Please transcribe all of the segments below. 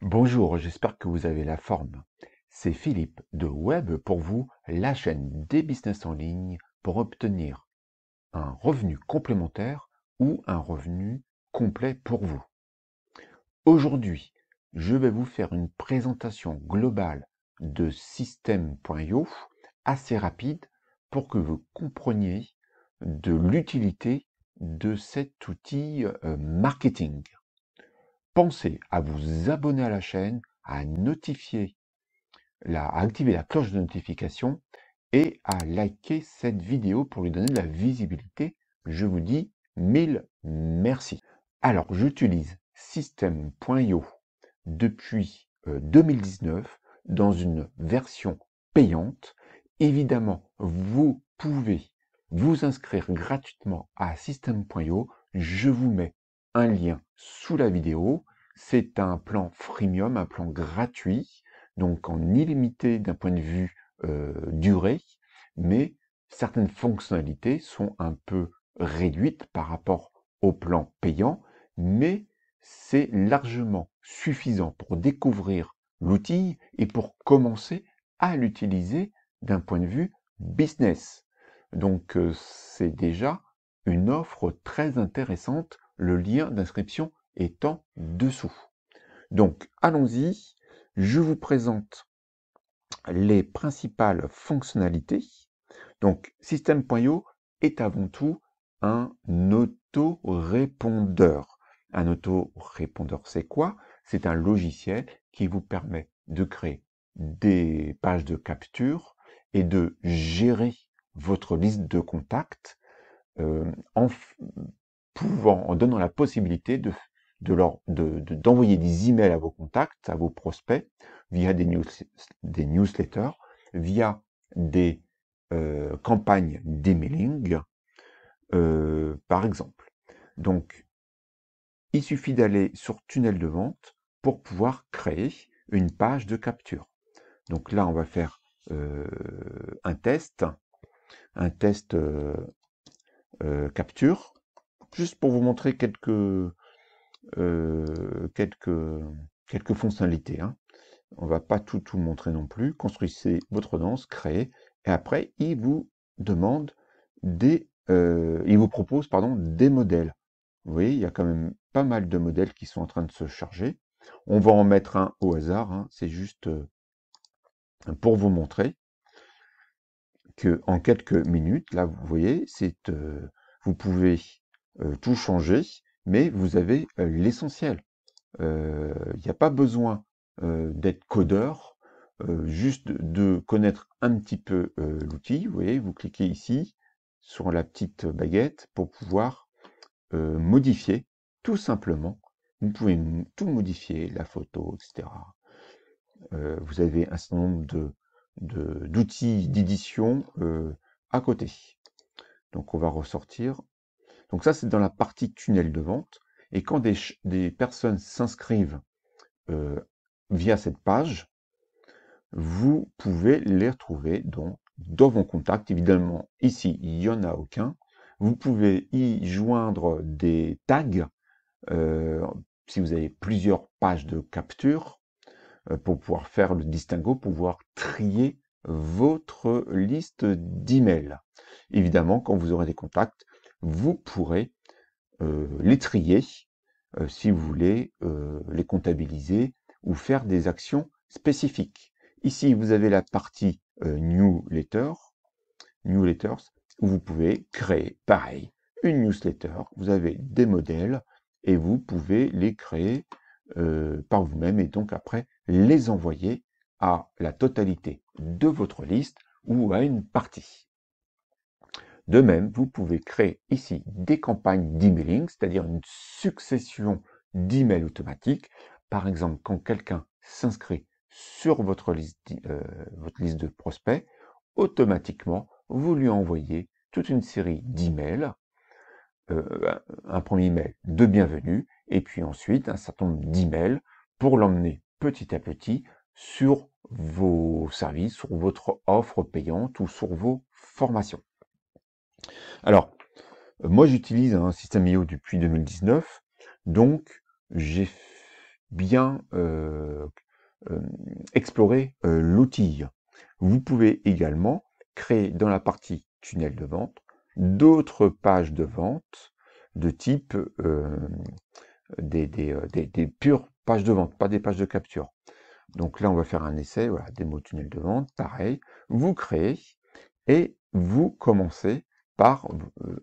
Bonjour, j'espère que vous avez la forme. C'est Philippe de Web pour vous, la chaîne des business en ligne pour obtenir un revenu complémentaire ou un revenu complet pour vous. Aujourd'hui, je vais vous faire une présentation globale de System.io assez rapide pour que vous compreniez de l'utilité de cet outil marketing. Pensez à vous abonner à la chaîne, à à activer la cloche de notification et à liker cette vidéo pour lui donner de la visibilité. Je vous dis mille merci. Alors, j'utilise System.io depuis 2019 dans une version payante. Évidemment, vous pouvez vous inscrire gratuitement à System.io. Je vous mets un lien sous la vidéo. C'est un plan freemium, un plan gratuit, donc en illimité d'un point de vue durée, mais certaines fonctionnalités sont un peu réduites par rapport au plan payant, mais c'est largement suffisant pour découvrir l'outil et pour commencer à l'utiliser d'un point de vue business. Donc c'est déjà une offre très intéressante, le lien d'inscription est en dessous. Donc allons-y, je vous présente les principales fonctionnalités. Donc System.io est avant tout un autorépondeur. Un autorépondeur, c'est quoi? C'est un logiciel qui vous permet de créer des pages de capture et de gérer votre liste de contacts en en donnant la possibilité d'envoyer des emails à vos contacts, à vos prospects, via des newsletters, via des campagnes d'emailing, par exemple. Donc, il suffit d'aller sur Tunnel de vente pour pouvoir créer une page de capture. Donc là, on va faire un test capture, juste pour vous montrer quelques fonctionnalités. Hein. On va pas tout montrer non plus. Construisez votre danse, créez, et après, il vous demande il vous propose, pardon, des modèles. Vous voyez, il y a quand même pas mal de modèles qui sont en train de se charger. On va en mettre un au hasard, hein. C'est juste pour vous montrer que en quelques minutes, là, vous voyez, vous pouvez tout changer, mais vous avez l'essentiel. Il n'y a pas besoin d'être codeur, juste de connaître un petit peu l'outil. Vous voyez, vous cliquez ici sur la petite baguette pour pouvoir modifier tout simplement. Vous pouvez tout modifier, la photo, etc. Vous avez un certain nombre d'outils d'édition à côté. Donc on va ressortir. Donc ça, c'est dans la partie tunnel de vente. Et quand des personnes s'inscrivent via cette page, vous pouvez les retrouver dans vos contacts. Évidemment, ici, il n'y en a aucun. Vous pouvez y joindre des tags si vous avez plusieurs pages de capture pour pouvoir faire le distinguo, pour pouvoir trier votre liste d'emails. Évidemment, quand vous aurez des contacts, vous pourrez les trier si vous voulez les comptabiliser ou faire des actions spécifiques. Ici, vous avez la partie newsletters, où vous pouvez créer, pareil, une newsletter. Vous avez des modèles et vous pouvez les créer par vous-même et donc après les envoyer à la totalité de votre liste ou à une partie. De même, vous pouvez créer ici des campagnes d'emailing, c'est-à-dire une succession d'emails automatiques. Par exemple, quand quelqu'un s'inscrit sur votre liste de prospects, automatiquement, vous lui envoyez toute une série d'emails, un premier email de bienvenue, et puis ensuite un certain nombre d'emails pour l'emmener petit à petit sur vos services, sur votre offre payante ou sur vos formations. Alors, moi j'utilise un système IO depuis 2019, donc j'ai bien explorer l'outil. Vous pouvez également créer dans la partie tunnel de vente d'autres pages de vente de type des pures pages de vente, pas des pages de capture. Donc là, on va faire un essai, voilà, démo tunnel de vente, pareil. Vous créez et vous commencez par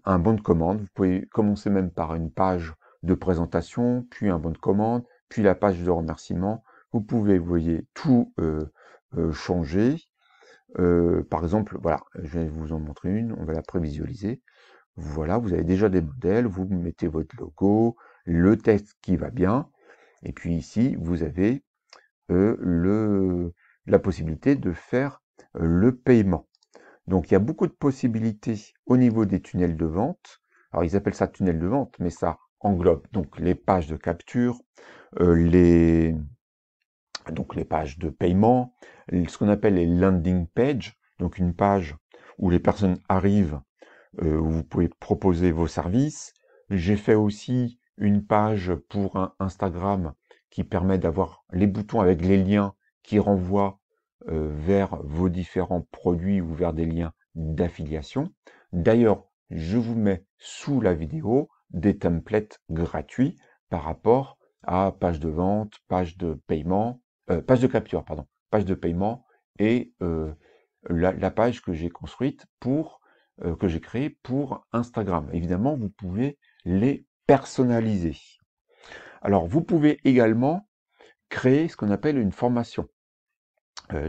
un bon de commande. Vous pouvez commencer même par une page de présentation, puis un bon de commande, puis la page de remerciement. Vous pouvez, vous voyez, tout changer. Par exemple, voilà, je vais vous en montrer une, on va la prévisualiser. Voilà, vous avez déjà des modèles, vous mettez votre logo, le texte qui va bien, et puis ici, vous avez la possibilité de faire le paiement. Donc il y a beaucoup de possibilités au niveau des tunnels de vente. Alors ils appellent ça tunnel de vente, mais ça englobe donc les pages de capture, les pages de paiement, ce qu'on appelle les landing pages, donc une page où les personnes arrivent, où vous pouvez proposer vos services. J'ai fait aussi une page pour un Instagram qui permet d'avoir les boutons avec les liens qui renvoient vers vos différents produits ou vers des liens d'affiliation. D'ailleurs, je vous mets sous la vidéo des templates gratuits par rapport à page de vente, page de paiement, page de capture, pardon, page de paiement et la page que j'ai construite pour que j'ai créée pour Instagram. Évidemment, vous pouvez les personnaliser. Alors, vous pouvez également créer ce qu'on appelle une formation.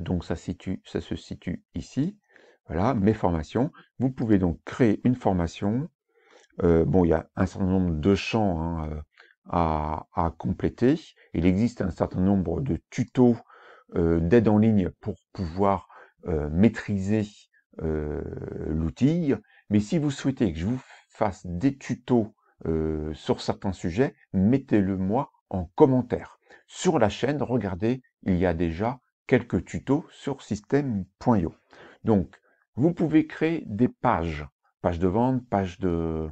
Donc, ça se situe ici. Voilà, mes formations. Vous pouvez donc créer une formation. Bon, il y a un certain nombre de champs hein, à compléter. Il existe un certain nombre de tutos d'aide en ligne pour pouvoir maîtriser l'outil. Mais si vous souhaitez que je vous fasse des tutos sur certains sujets, mettez-le moi en commentaire. Sur la chaîne, regardez, il y a déjà quelques tutos sur système.io. Donc, vous pouvez créer des pages de vente, pages de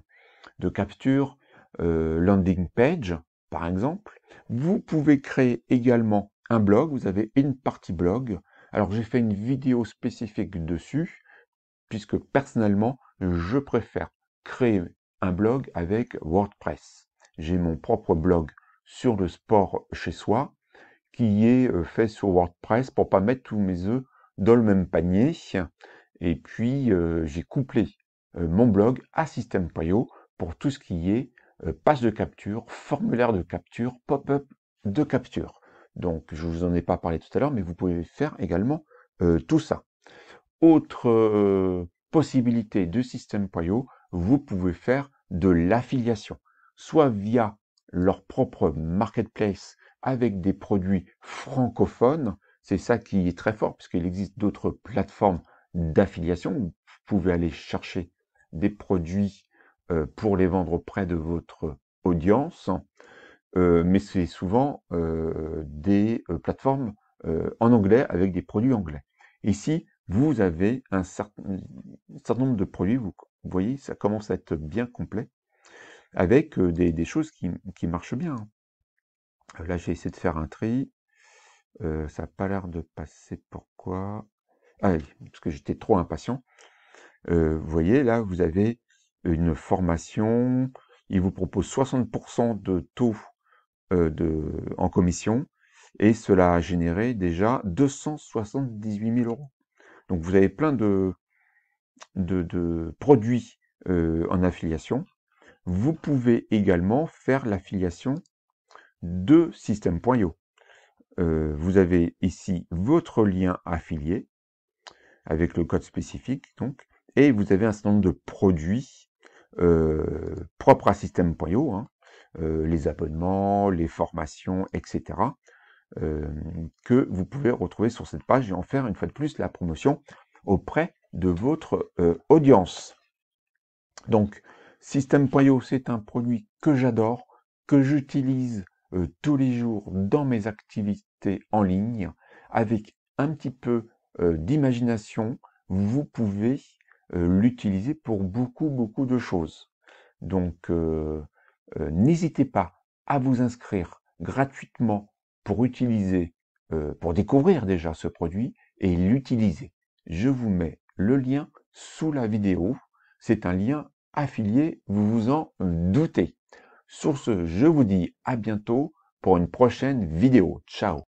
capture, landing page, par exemple. Vous pouvez créer également un blog. Vous avez une partie blog. Alors, j'ai fait une vidéo spécifique dessus, puisque personnellement, je préfère créer un blog avec WordPress. J'ai mon propre blog sur le sport chez soi, qui est fait sur WordPress pour pas mettre tous mes œufs dans le même panier. Et puis, j'ai couplé mon blog à Système.io pour tout ce qui est page de capture, formulaire de capture, pop-up de capture. Donc, je vous en ai pas parlé tout à l'heure, mais vous pouvez faire également tout ça. Autre possibilité de Système.io, vous pouvez faire de l'affiliation, soit via leur propre marketplace avec des produits francophones. C'est ça qui est très fort, puisqu'il existe d'autres plateformes d'affiliation. Vous pouvez aller chercher des produits pour les vendre auprès de votre audience, mais c'est souvent des plateformes en anglais avec des produits anglais. Ici, vous avez un certain nombre de produits, vous voyez, ça commence à être bien complet, avec des choses qui marchent bien. Là, j'ai essayé de faire un tri, ça n'a pas l'air de passer, pourquoi? Ah oui, parce que j'étais trop impatient. Vous voyez, là, vous avez une formation, il vous propose 60% de taux en commission, et cela a généré déjà 278 000 euros. Donc vous avez plein de produits en affiliation. Vous pouvez également faire l'affiliation de Système.io. Vous avez ici votre lien affilié avec le code spécifique, donc, et vous avez un certain nombre de produits propres à Système.io, hein, les abonnements, les formations, etc., que vous pouvez retrouver sur cette page et en faire une fois de plus la promotion auprès de votre audience. Donc, Système.io, c'est un produit que j'adore, que j'utilise tous les jours dans mes activités en ligne. Avec un petit peu d'imagination, vous pouvez l'utiliser pour beaucoup de choses. Donc, n'hésitez pas à vous inscrire gratuitement pour utiliser, pour découvrir déjà ce produit et l'utiliser. Je vous mets le lien sous la vidéo. C'est un lien affilié, vous vous en doutez. Sur ce, je vous dis à bientôt pour une prochaine vidéo. Ciao!